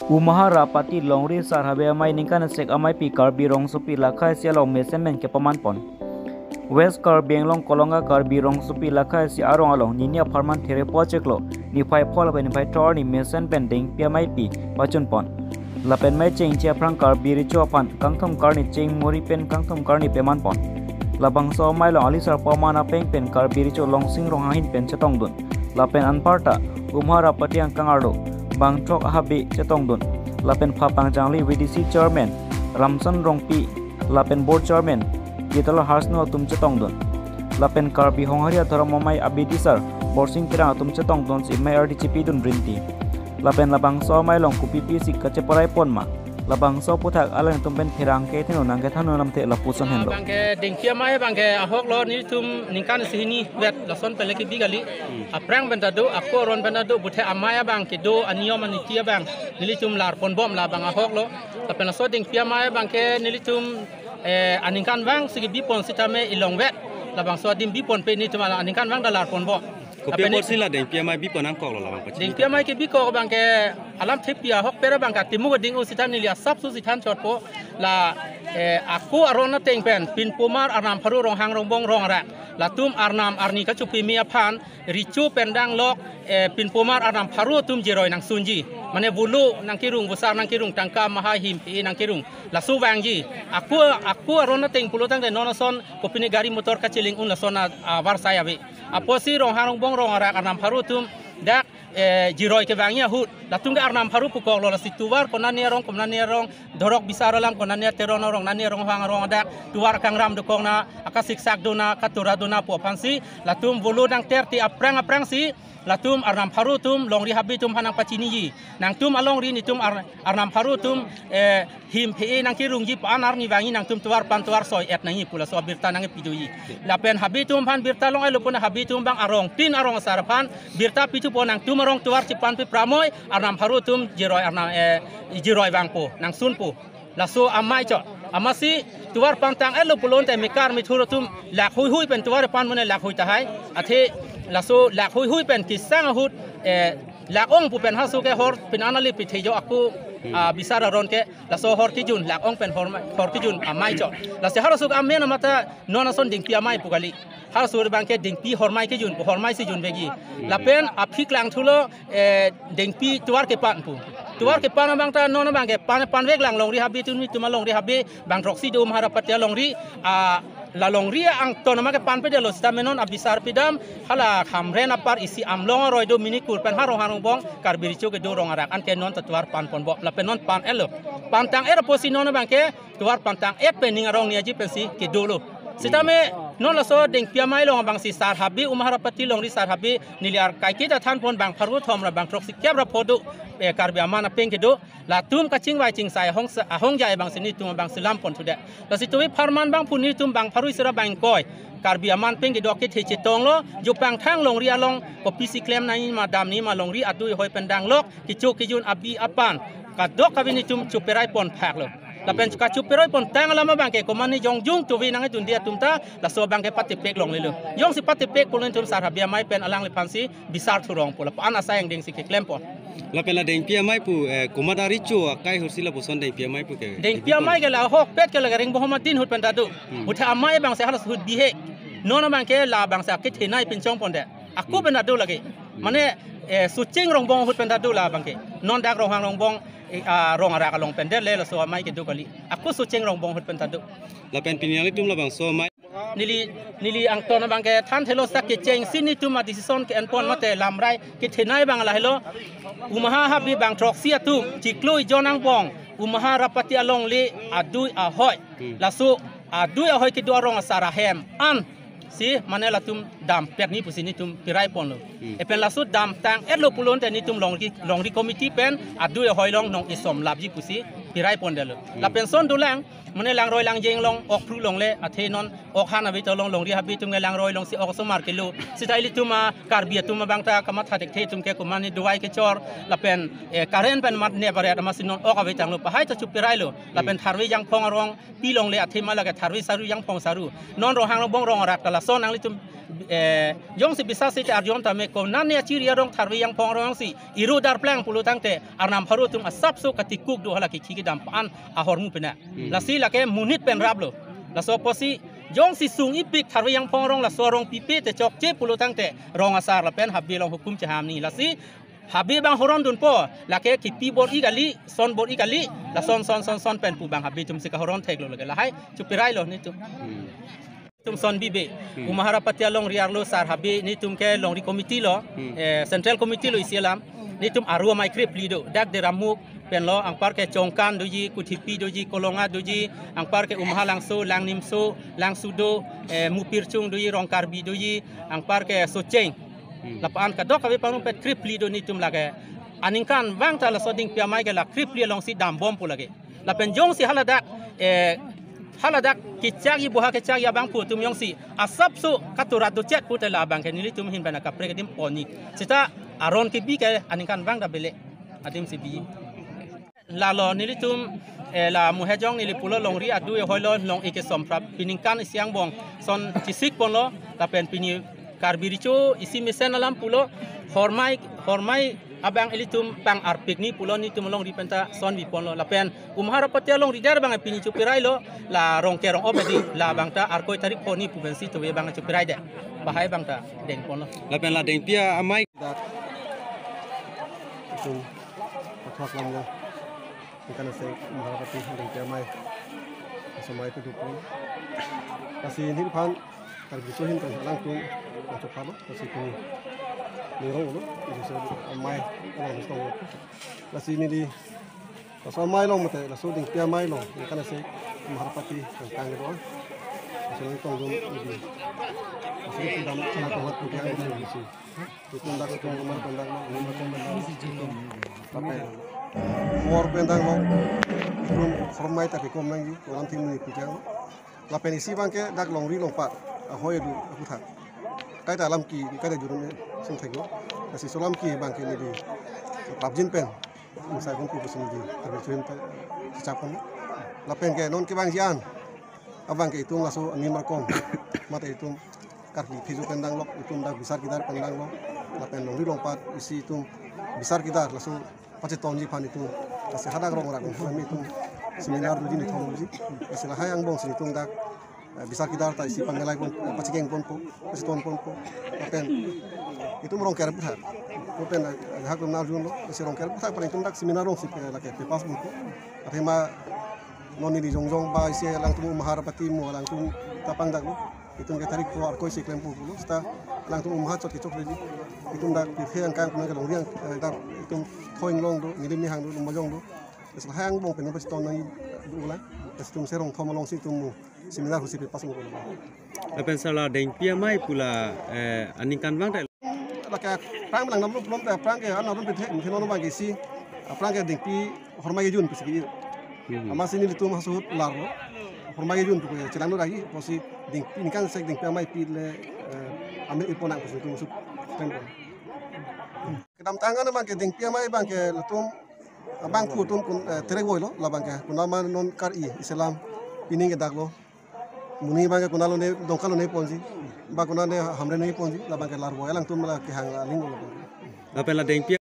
Umaha rapati longri sarhabe amai ningkan sek amai pi karbi rong supi lakha sia long mesemen ke paman pon. West Karbi long kolonga karbi rong supi lakha sia arong along ninia farman there pocheklo ni phai phol ba ni phai tor ni mesen pending pi amai pi pachun pon. Lapen mai cheng chia prang karbi ri cho pan kangthom karni cheng mori pen kangthom karni peman pon. Labang so mai long alisar pamana peng pen karbi ri cho long sing rong hahin pen chetong dun. Lapen anparta Umaha rapati ang kangardo bang trok habi chetong dun. Lapen phapang jangli VDC chairman Ramsan Rongpi lapen board chairman Gitalo Harsno tum chetong dun. Lapen karbi hongharia thoramomai abidisar borsing kira tum chetong dun si mai RDCP dun rinti. Lapen labang so mai long kupi pi kaceparai pon ma. Labang so putak alang tumpen thirang ke thino nang ke thanu namte lapuson hendo. Bangke dengkia mai bangke ahok lo ni tum ningkan sini wet lason peleki bigali aprang bentado aku ron bentado buthe amaya bangke do anio manitia bang nilitum lar pon bom la bang ahok lo tapi laso dengkia mai bangke nilitum aningkan bang sigi bipon sitame ilong wet labang so dim bipon pe ni tum aningkan bang dalar pon bom. Kopi bor sila dengkia mai bipon angkok lo labang pacini. Dengkia mai ke biko bangke alam thepia hok pera bangka timu ding usitan nilia sap su sitan chot po la aku arona teng pen pin pumar arnam pharu rong hang rong bong rong ra la tum arnam arni ka chupi mia phan richu pendang lok pin pumar arnam pharu tum jiroi nang sunji mane bulu nang kirung besar nang kirung tangka maha him pi nang kirung la su wangji aku arona teng pulo tang de nonoson kopini gari motor ka chiling un la sona war saya be aposi rong hang rong bong rong ra arnam pharu tum dak jiroi ke bangnya hut latung ga arnam pharu pukok lo situar konania rong dorok bisaralam konania teron rong nania rong hang rong dak tuar kang ram dokong na akasik sak dona katura dona po pansi latum bulu nang terti aprang si latum arnam pharu tum long ri habi tum hanang pacini ji nang tum along ri ni tum arnam pharu tum him pe nang kirung ji pan ar ni wangi nang tum tuar pan tuar soi et nang pula so birta nang pidui lapen habi tum pan birta long ai lupun habi tum bang arong tin arong sarapan birta pitu po nang tum arong tuar cipan pi pramoy arnam pharu tum jiroi arnam jiroi bang po nang sun po laso amai cho amasi tuar pantang elo pulon te mikar mithuro tum lak hui pen tuar pan mone lak hui tahai athe laso lak hui pen kisang hut lak ong pu pen hasu ke hor pin anali pi thejo aku bisara ron ke laso hor kijun lak ong pen hor kijun amai cho lase harasuk amena mata nonason ding pi amai pugali harasur bangke ding pi hormai kijun hormai si jun begi lapen aphik lang thulo ding pi tuar ke pan pu tuar ke pan bang ta non bang ke pan vek lang long ri habi tuma long ri habi bang roksi do maharapatia long ri la long ri ang to nama ke pan pe de lo sta menon abisar pidam hala khamren apar isi amlong roi do mini kur pan harong bong karbiri chu ke do rong arak an ke non tuar pan pon bo la pe non pan elo pan tang era posi non bang ke tuar pan tang e pe ning rong ni aji pensi ke do lo sitame non la so deng pia mai long bang si sar habi umaharapati long ri sar habi niliar kai ke ta than pon bang pharu thom ra bang troksi kyab ra phodu karbi amana peng ke do la tum ka ching wai ching sai hong jai bang sini tum bang silam pon thude la situi farman bang phuni tum bang pharu sira bang koi karbi aman peng ke do ke the chetong lo ju pang thang long ri along ko pisi klem nai ma dam ni ma long ri adui hoi pendang lok ki chu ki jun abi apan ka dok ka bini tum chuperai pon phak lo lapen ka chuperoi pon tang lama bangke komani jong jung tu wi nang tun dia tumta la so bangke pati pek long lelu yong si pati pek pulun tum sar habia mai pen alang le pansi bisar thurong pula pan asa yang ding si ke klempo Lapen la dengkia mai pu komadari chu kai hursila puson dengkia mai pu ke dengkia mai ke la hok pet ke la ring bohamatin hut pen dadu utha amai bang se halas hut bihe non bangke la bang sa ke thenai pin chong pon de aku pen dadu lagi mane sucing rong bong hut pen dadu la bangke non dak rong hang rong bong rong ara kalong pendel le so mai ke do kali aku sucing rong bong hut pen tadu lapen pinali tum labang so mai nili ang ton bang ke than thelo sak ke cheng sini tum ma decision ke anpon mate lamrai ke thenai bang la helo umaha habi bang troksi atu chikloi jonang bong umaha rapati along le adui ahoi lasu adui ahoi ke do rong sara hem an si mana la tum dam pek ni pusini tum pirai pon lo epen la su dam tang etlo pulon te ni tum long ri committee pen adu e hoilong nong isom labji pusi pirai pon de lo la pension du lang mane lang roi lang jeng long ok pru long le athe non ok hana bi to long ri habi tum lang roi long si ok so mar ke lo si tai li tuma karbia tuma bangta kamat hatek the tum ke ko mani duwai ke chor la pen karen pen mat ne bare ma sinon ok abe tang lo pa hai ta chu pirai lo la pen tharwi yang phong rong pi long le athe ma la ke tharwi saru yang phong saru non ro hang bong rong rak la so nang li tum yong si bisa si arjon tame ko nan ya ciri rong tharwi yang pong rong si iru dar plang pulu tangte arnam haru tum asap so katikuk do hala ki ki dam pan ahor mu pena la si la ke munit pen rablo la so posi jong si sung ipik tharwi yang pong rong la so rong pipi te chok che pulu tangte rong asar la pen habbi long hukum chaham ni la si Habis bang horon dun po, laki kipi bor igali, son bor igali, la son pen pu bang habis tum sika horon tek lo lagi, lahai cupirai lo ni tu. Tum son bibe, umahara patia long riar lo sar habis ni tum ke long di komiti lo, central komiti lo isialam, ni tum arua mai krip lido, dak de ramuk pen lo angpar ke congkan doji kutipi doji kolonga doji angpar ke umha langso lang nimso lang sudo mupircung doji rong karbi doji angpar ke soceng. Lapaan kadok kami panung pet kripli do ni tum lage aningkan bang tala soding piamai ke la kripli long si dam bom pu lage la penjong si haladak kicagi buha kicagi abang pu tum yong si asap su katurat do chat pu tala abang ke nili tum hin bana kapre ke dim poni sita aron ke bi ke aningkan bang da bele adim si bi la lo nili tum la muhejong nili pulo long ri adu e hoilo long ike somprap piningkan siang bong son cisik pon lo la pen pini Karbiricho isi mesen alam pulo hormai abang elitum pang arpik ni pulo ni tumolong di penta son di pon lo lapen umhara patia long ridar bang pini chupirai lo la rong kerong obedi la bang ta arkoi tarik poni pubensi tu bang chupirai de bahai bang ta deng pon lo lapen la deng pia amai itu patok lam lo ikan nasi umharapati deng pia amai semai itu dukun kasih ini pan Karbiricho hin kan lang tu macam apa kasih tu nirong lo itu saya amai orang mesti tahu kasih ini di kasih amai lo mate kasih deng pia amai lo ikan nasi umharapati tentang itu kasih itu dong ini kasih itu dalam cara buat bukan ini sih itu ndak itu rumah pendang lo ini macam pendang tapi for pendang lo itu formai tapi kom lagi orang timur itu jangan lapen isi bangke dak long ri long pat ahoy du aku tak kai dalam ki kai da jurun sing thego kasi solam ki bangke ni di labjin pen misal kon ku pesin di tapi cuin ta cacapon lapen ke non ki bang jian abang ke itu langsung ani markom mata itu kardi fizu pendang lok itu ndak besar kita pendang lok lapen long ri long pat isi itu besar kita langsung pasti tonji pan itu kasi hadak rong rak kami itu seminar begini tahun ini istilah yang bong sini tungdak bisa kita tak isi panggilai pun pacikeng pun pasti ton pun tapi itu merong kerap besar tapi hak benar juga isi rong kerap besar paling tungdak seminar rong sih lagi pepas pun tapi mah noni di jongjong ba isi lang tumu maharapati mu lang tum tapang dak itu nggak tarik keluar koi si klempu dulu setelah lang tumu mahat cok lagi itu ndak yang kan punya kalau riang itu toing long do ngirim ni hang do mojong do Setelah yang bong penuh pasti tahun lagi dulu lah. Pasti tum serong thom long si tum seminar husi pas mu. lapen sala deng pia mai pula aningkan bang tak Laka prang belang nam belum prang ke anak orang pete mungkin orang bagi si prang ke deng pi hormai jun pasti. Amas ini ditum hasut larlo hormai jun tu celang lagi pasti deng ini kan sek deng pia mai pi le ambil iponak pasti tum masuk tengok. Kedam tangan bang ke deng pia mai bang ke letum Abang ku tun kun terek boy lo labang ke kunama non kar I Islam pining ke dak lo muni bang ke kunalo ne dongkalo ne ponji ba kunane hamre ne ponji labang ke lar boy lang tun mala ke hang ling lo lapen la deng pia